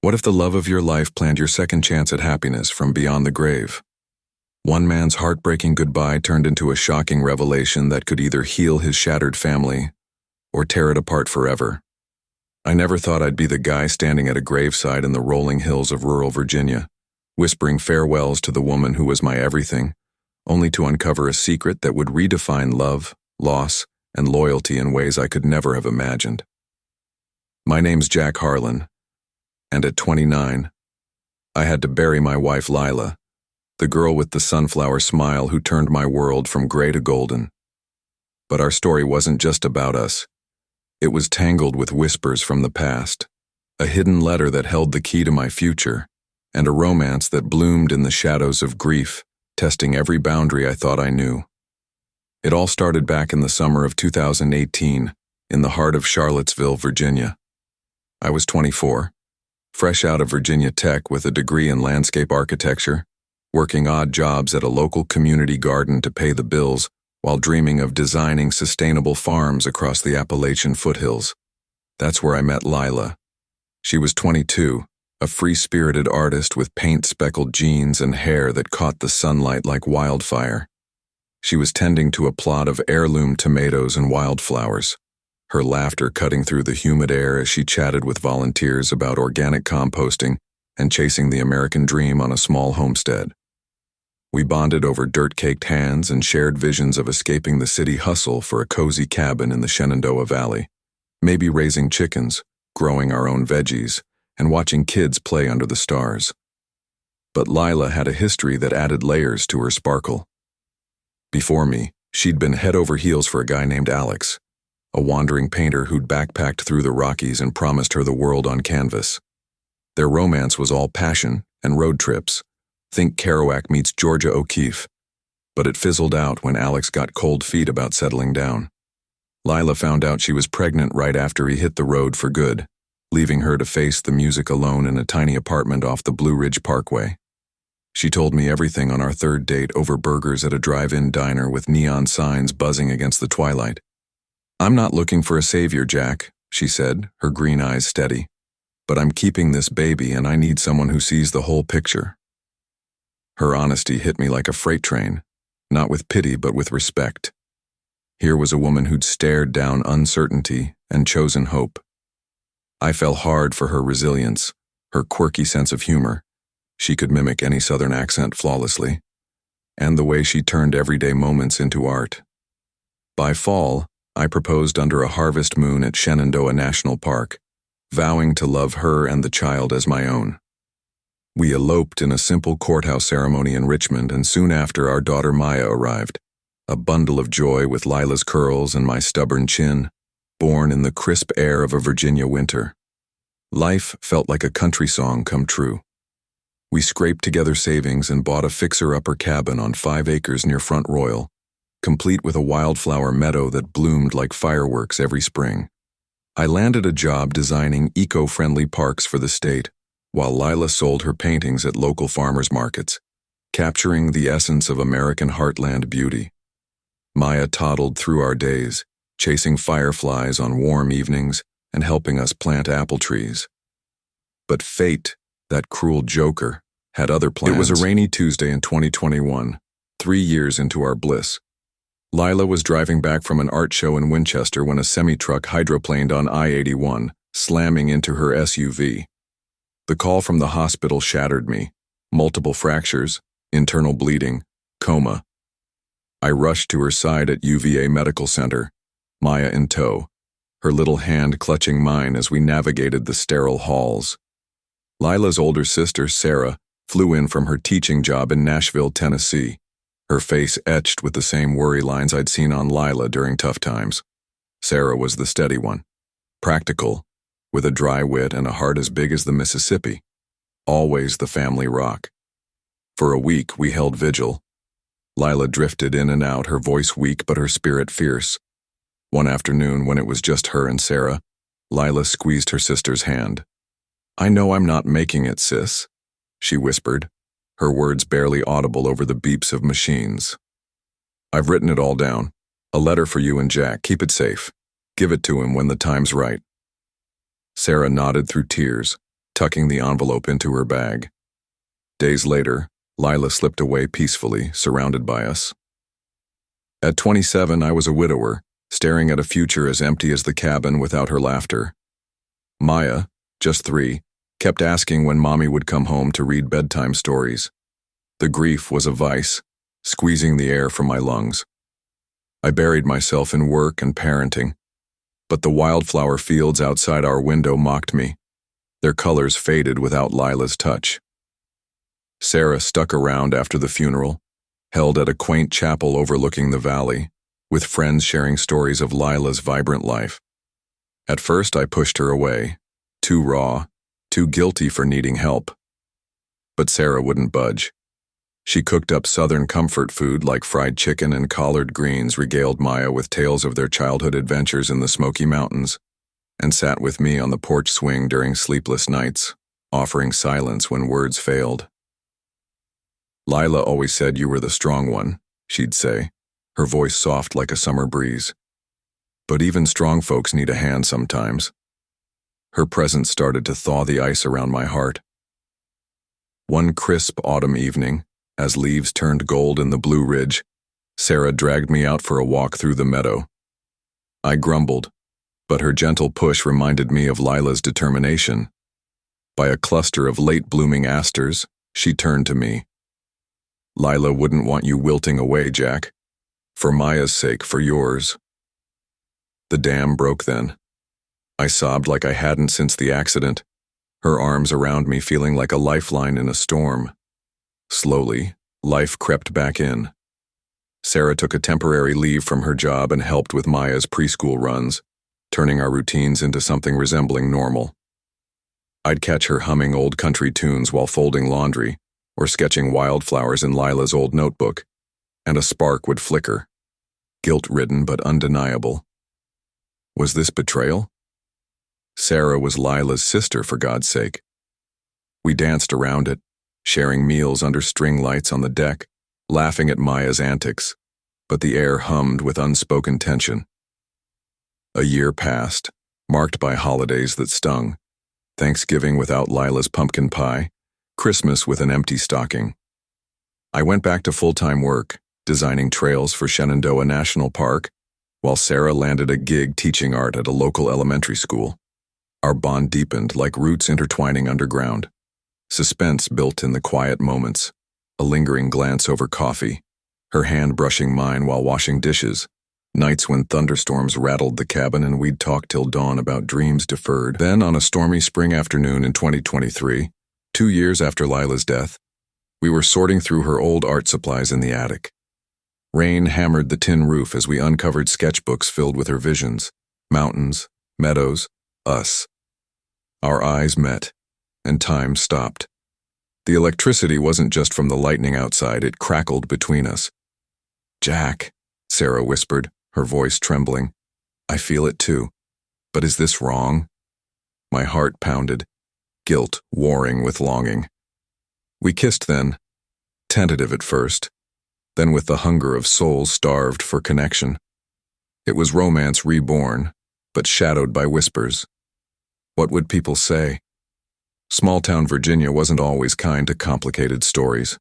What if the love of your life planned your second chance at happiness from beyond the grave? One man's heartbreaking goodbye turned into a shocking revelation that could either heal his shattered family or tear it apart forever. I never thought I'd be the guy standing at a graveside in the rolling hills of rural Virginia, whispering farewells to the woman who was my everything, only to uncover a secret that would redefine love, loss, and loyalty in ways I could never have imagined. My name's Jack Harlan, and at 29, I had to bury my wife Lila, the girl with the sunflower smile who turned my world from gray to golden. But our story wasn't just about us. It was tangled with whispers from the past, a hidden letter that held the key to my future, and a romance that bloomed in the shadows of grief, testing every boundary I thought I knew. It all started back in the summer of 2018, in the heart of Charlottesville, Virginia. I was 24, fresh out of Virginia Tech with a degree in landscape architecture, working odd jobs at a local community garden to pay the bills while dreaming of designing sustainable farms across the Appalachian foothills. That's where I met Lila. She was 22, a free-spirited artist with paint-speckled jeans and hair that caught the sunlight like wildfire. She was tending to a plot of heirloom tomatoes and wildflowers, her laughter cutting through the humid air as she chatted with volunteers about organic composting and chasing the American dream on a small homestead. We bonded over dirt-caked hands and shared visions of escaping the city hustle for a cozy cabin in the Shenandoah Valley, maybe raising chickens, growing our own veggies, and watching kids play under the stars. But Lila had a history that added layers to her sparkle. Before me, she'd been head over heels for a guy named Alex, a wandering painter who'd backpacked through the Rockies and promised her the world on canvas. Their romance was all passion and road trips. Think Kerouac meets Georgia O'Keeffe. But it fizzled out when Alex got cold feet about settling down. Lila found out she was pregnant right after he hit the road for good, leaving her to face the music alone in a tiny apartment off the Blue Ridge Parkway. She told me everything on our third date over burgers at a drive-in diner with neon signs buzzing against the twilight. "I'm not looking for a savior, Jack," she said, her green eyes steady. "But I'm keeping this baby and I need someone who sees the whole picture." Her honesty hit me like a freight train, not with pity but with respect. Here was a woman who'd stared down uncertainty and chosen hope. I fell hard for her resilience, her quirky sense of humor. She could mimic any Southern accent flawlessly, and the way she turned everyday moments into art. By fall, I proposed under a harvest moon at Shenandoah National Park, vowing to love her and the child as my own. We eloped in a simple courthouse ceremony in Richmond, and soon after our daughter Maya arrived, a bundle of joy with Lila's curls and my stubborn chin, born in the crisp air of a Virginia winter. Life felt like a country song come true. We scraped together savings and bought a fixer-upper cabin on 5 acres near Front Royal, complete with a wildflower meadow that bloomed like fireworks every spring. I landed a job designing eco-friendly parks for the state, while Lila sold her paintings at local farmers markets, capturing the essence of American heartland beauty. Maya toddled through our days, chasing fireflies on warm evenings and helping us plant apple trees. But fate, that cruel joker, had other plans. It was a rainy Tuesday in 2021, 3 years into our bliss. Lila was driving back from an art show in Winchester when a semi-truck hydroplaned on I-81, slamming into her SUV. The call from the hospital shattered me. Multiple fractures, internal bleeding, coma. I rushed to her side at UVA Medical Center, Maya in tow, her little hand clutching mine as we navigated the sterile halls. Lila's older sister, Sarah, flew in from her teaching job in Nashville, Tennessee, her face etched with the same worry lines I'd seen on Lila during tough times. Sarah was the steady one, practical, with a dry wit and a heart as big as the Mississippi, always the family rock. For a week, we held vigil. Lila drifted in and out, her voice weak but her spirit fierce. One afternoon, when it was just her and Sarah, Lila squeezed her sister's hand. "I know I'm not making it, sis," she whispered, her words barely audible over the beeps of machines. "I've written it all down. A letter for you and Jack. Keep it safe. Give it to him when the time's right." Sarah nodded through tears, tucking the envelope into her bag. Days later, Lila slipped away peacefully, surrounded by us. At 27, I was a widower, staring at a future as empty as the cabin without her laughter. Maya, just 3, kept asking when Mommy would come home to read bedtime stories. The grief was a vice, squeezing the air from my lungs. I buried myself in work and parenting, but the wildflower fields outside our window mocked me. Their colors faded without Lila's touch. Sarah stuck around after the funeral, held at a quaint chapel overlooking the valley, with friends sharing stories of Lila's vibrant life. At first, I pushed her away, too raw, too guilty for needing help. But Sarah wouldn't budge. She cooked up southern comfort food like fried chicken and collard greens, regaled Maya with tales of their childhood adventures in the Smoky Mountains, and sat with me on the porch swing during sleepless nights, offering silence when words failed. "Lila always said you were the strong one," she'd say, her voice soft like a summer breeze. "But even strong folks need a hand sometimes." Her presence started to thaw the ice around my heart. One crisp autumn evening, as leaves turned gold in the Blue Ridge, Sarah dragged me out for a walk through the meadow. I grumbled, but her gentle push reminded me of Lila's determination. By a cluster of late-blooming asters, she turned to me. "Lila wouldn't want you wilting away, Jack. For Maya's sake, for yours." The dam broke then. I sobbed like I hadn't since the accident, her arms around me feeling like a lifeline in a storm. Slowly, life crept back in. Sarah took a temporary leave from her job and helped with Maya's preschool runs, turning our routines into something resembling normal. I'd catch her humming old country tunes while folding laundry, or sketching wildflowers in Lila's old notebook, and a spark would flicker, guilt-ridden but undeniable. Was this betrayal? Sarah was Lila's sister, for God's sake. We danced around it, sharing meals under string lights on the deck, laughing at Maya's antics, but the air hummed with unspoken tension. A year passed, marked by holidays that stung: Thanksgiving without Lila's pumpkin pie, Christmas with an empty stocking. I went back to full-time work, designing trails for Shenandoah National Park, while Sarah landed a gig teaching art at a local elementary school. Our bond deepened like roots intertwining underground. Suspense built in the quiet moments, a lingering glance over coffee, her hand brushing mine while washing dishes, nights when thunderstorms rattled the cabin and we'd talk till dawn about dreams deferred. Then, on a stormy spring afternoon in 2023, 2 years after Lila's death, we were sorting through her old art supplies in the attic. Rain hammered the tin roof as we uncovered sketchbooks filled with her visions: mountains, meadows, us. Our eyes met, and time stopped. The electricity wasn't just from the lightning outside, it crackled between us. "Jack," Sarah whispered, her voice trembling. "I feel it too. But is this wrong?" My heart pounded, guilt warring with longing. We kissed then, tentative at first, then with the hunger of souls starved for connection. It was romance reborn, but shadowed by whispers. What would people say? Small-town Virginia wasn't always kind to complicated stories.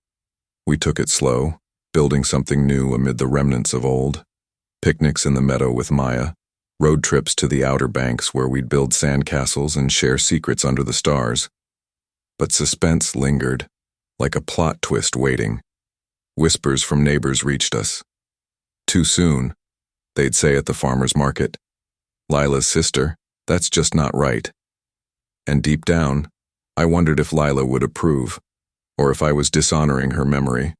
We took it slow, building something new amid the remnants of old. Picnics in the meadow with Maya, road trips to the Outer Banks where we'd build sandcastles and share secrets under the stars. But suspense lingered, like a plot twist waiting. Whispers from neighbors reached us. "Too soon," they'd say at the farmer's market. "Lila's sister, that's just not right." And deep down, I wondered if Lila would approve, or if I was dishonoring her memory.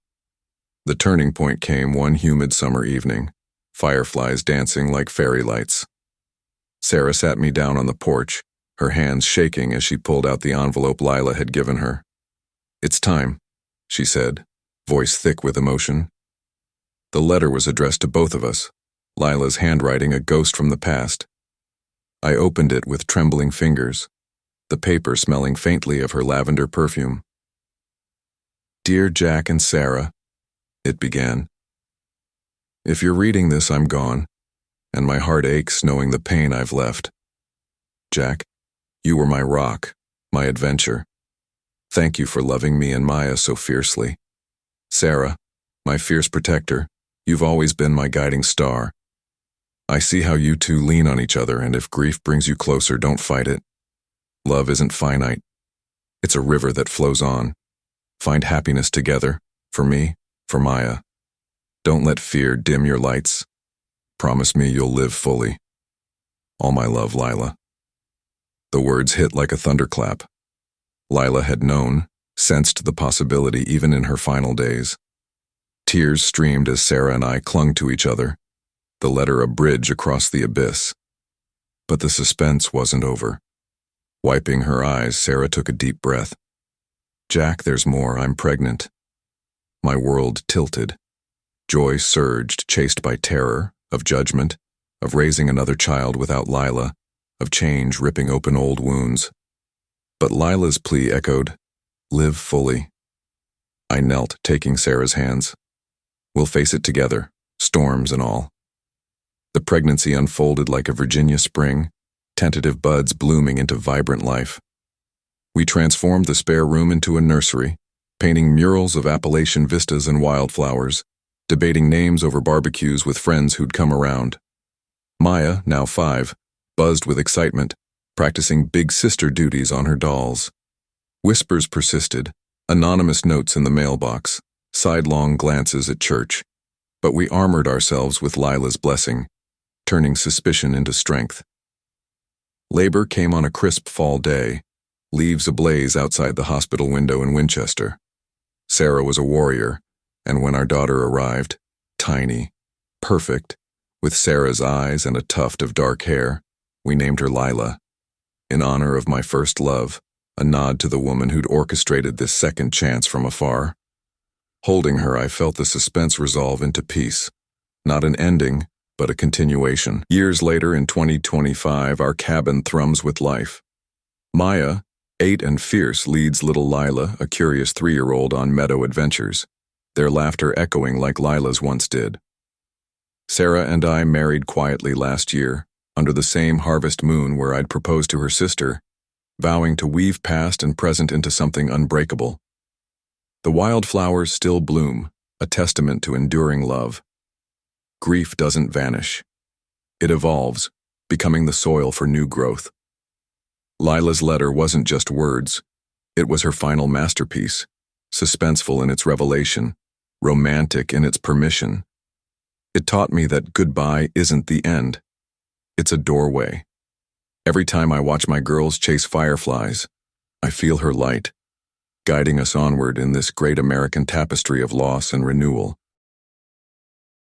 The turning point came one humid summer evening, fireflies dancing like fairy lights. Sarah sat me down on the porch, her hands shaking as she pulled out the envelope Lila had given her. "It's time," she said, voice thick with emotion. The letter was addressed to both of us, Lila's handwriting a ghost from the past. I opened it with trembling fingers, the paper smelling faintly of her lavender perfume. "Dear Jack and Sarah," it began. "If you're reading this, I'm gone, and my heart aches knowing the pain I've left. Jack, you were my rock, my adventure. Thank you for loving me and Maya so fiercely. Sarah, my fierce protector, you've always been my guiding star. I see how you two lean on each other, and if grief brings you closer, don't fight it. Love isn't finite. It's a river that flows on. Find happiness together, for me, for Maya. Don't let fear dim your lights. Promise me you'll live fully. All my love, Lila. The words hit like a thunderclap. Lila had known, sensed the possibility even in her final days. Tears streamed as Sarah and I clung to each other, the letter a bridge across the abyss. But the suspense wasn't over. Wiping her eyes, Sarah took a deep breath. Jack, there's more. I'm pregnant. My world tilted. Joy surged, chased by terror, of judgment, of raising another child without Lila, of change ripping open old wounds. But Lila's plea echoed, live fully. I knelt, taking Sarah's hands. We'll face it together, storms and all. The pregnancy unfolded like a Virginia spring, tentative buds blooming into vibrant life. We transformed the spare room into a nursery, painting murals of Appalachian vistas and wildflowers, debating names over barbecues with friends who'd come around. Maya, now 5, buzzed with excitement, practicing big sister duties on her dolls. Whispers persisted, anonymous notes in the mailbox, sidelong glances at church. But we armored ourselves with Lila's blessing, turning suspicion into strength. Labor came on a crisp fall day, leaves ablaze outside the hospital window in Winchester. Sarah was a warrior, and when our daughter arrived, tiny, perfect, with Sarah's eyes and a tuft of dark hair, we named her Lila. In honor of my first love, a nod to the woman who'd orchestrated this second chance from afar. Holding her, I felt the suspense resolve into peace. Not an ending, but a continuation. Years later, in 2025, our cabin thrums with life. Maya, 8 and fierce, leads little Lila, a curious 3-year-old, on meadow adventures, their laughter echoing like Lila's once did. Sarah and I married quietly last year, under the same harvest moon where I'd proposed to her sister, vowing to weave past and present into something unbreakable. The wildflowers still bloom, a testament to enduring love. Grief doesn't vanish. It evolves, becoming the soil for new growth. Lila's letter wasn't just words. It was her final masterpiece, suspenseful in its revelation, romantic in its permission. It taught me that goodbye isn't the end. It's a doorway. Every time I watch my girls chase fireflies, I feel her light, guiding us onward in this great American tapestry of loss and renewal.